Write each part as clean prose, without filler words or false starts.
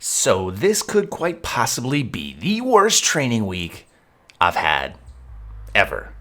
So this could quite possibly be the worst training week I've had ever.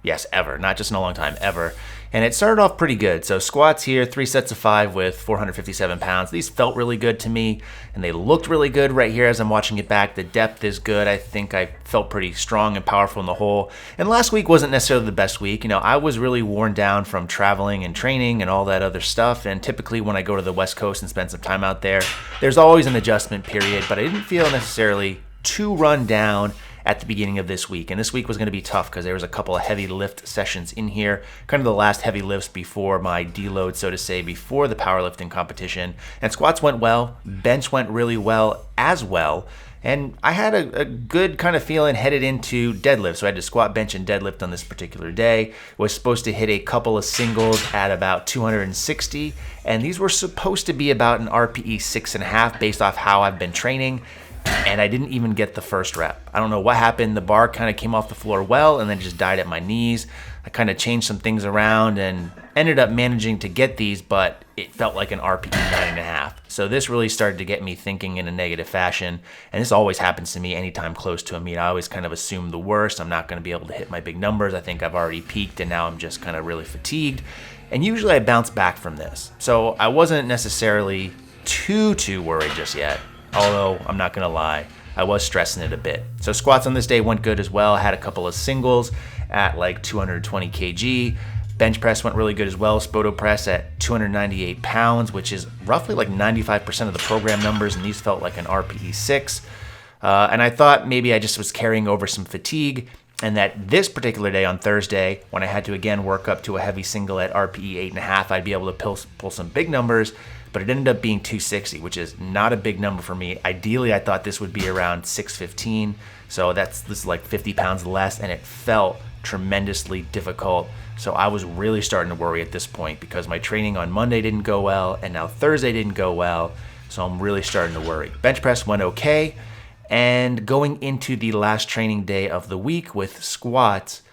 Yes, ever. Not just in a long time, ever. And it started off pretty good. So squats here, 3 sets of 5 with 457 pounds. These felt really good to me, and they looked really good right here as I'm watching it back. The depth is good. I think I felt pretty strong and powerful in the whole. And last week wasn't necessarily the best week. I was really worn down from traveling and training and all that other stuff. And typically when I go to the West Coast and spend some time out there, there's always an adjustment period, but I didn't feel necessarily too run down at the beginning of this week. And this week was going to be tough because there was a couple of heavy lift sessions in here, kind of the last heavy lifts before my deload, so to say, before the powerlifting competition. And squats went well, bench went really well as well. And I had a good kind of feeling headed into deadlift. So I had to squat, bench, and deadlift on this particular day. Was supposed to hit a couple of singles at about 260. And these were supposed to be about an RPE 6.5 based off how I've been training. And I didn't even get the first rep. I don't know what happened. The bar kind of came off the floor well and then just died at my knees. I kind of changed some things around and ended up managing to get these, but it felt like an RPE 9.5. So this really started to get me thinking in a negative fashion. And this always happens to me anytime close to a meet. I always kind of assume the worst. I'm not going to be able to hit my big numbers. I think I've already peaked and now I'm just kind of really fatigued. And usually I bounce back from this. So I wasn't necessarily too worried just yet. Although, I'm not going to lie, I was stressing it a bit. So squats on this day went good as well. I had a couple of singles at like 220 kg. Bench press went really good as well. Spoto press at 298 pounds, which is roughly like 95% of the program numbers, and these felt like an RPE 6. And I thought maybe I just was carrying over some fatigue, and that this particular day on Thursday, when I had to again work up to a heavy single at RPE 8.5, I'd be able to pull some big numbers. But it ended up being 260, which is not a big number for me. Ideally, I thought this would be around 615. So this is like 50 pounds less, and it felt tremendously difficult. So I was really starting to worry at this point because my training on Monday didn't go well, and now Thursday didn't go well. So I'm really starting to worry. Bench press went okay. And going into the last training day of the week with squats,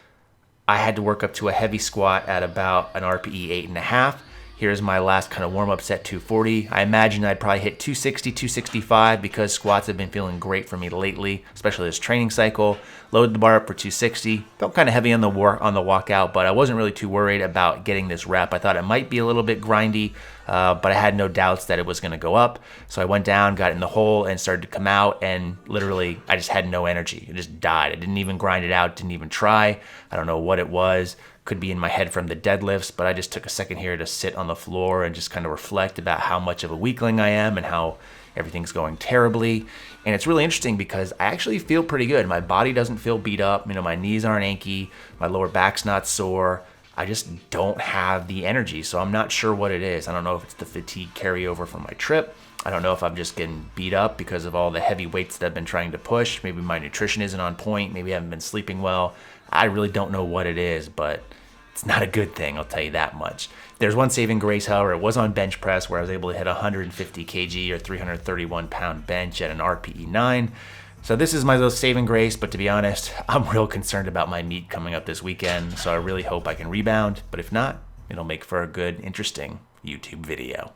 I had to work up to a heavy squat at about an RPE 8.5. Here's my last kind of warm-up set, 240. I imagine I'd probably hit 260, 265 because squats have been feeling great for me lately, especially this training cycle. Loaded the bar up for 260. Felt kind of heavy on the walkout, but I wasn't really too worried about getting this rep. I thought it might be a little bit grindy, but I had no doubts that it was going to go up. So I went down, got in the hole, and started to come out, and literally I just had no energy. It just died. I didn't even grind it out, didn't even try. I don't know what it was. Could be in my head from the deadlifts, but I just took a second here to sit on the floor and just kind of reflect about how much of a weakling I am and how everything's going terribly. And it's really interesting because I actually feel pretty good. My body doesn't feel beat up. My knees aren't achy. My lower back's not sore. I just don't have the energy. So I'm not sure what it is. I don't know if it's the fatigue carryover from my trip. I don't know if I'm just getting beat up because of all the heavy weights that I've been trying to push. Maybe my nutrition isn't on point. Maybe I haven't been sleeping well. I really don't know what it is, but it's not a good thing, I'll tell you that much. There's one saving grace, however. It was on bench press where I was able to hit 150 kg or 331 pound bench at an RPE 9. So this is my little saving grace, but to be honest, I'm real concerned about my meet coming up this weekend, so I really hope I can rebound. But if not, it'll make for a good, interesting YouTube video.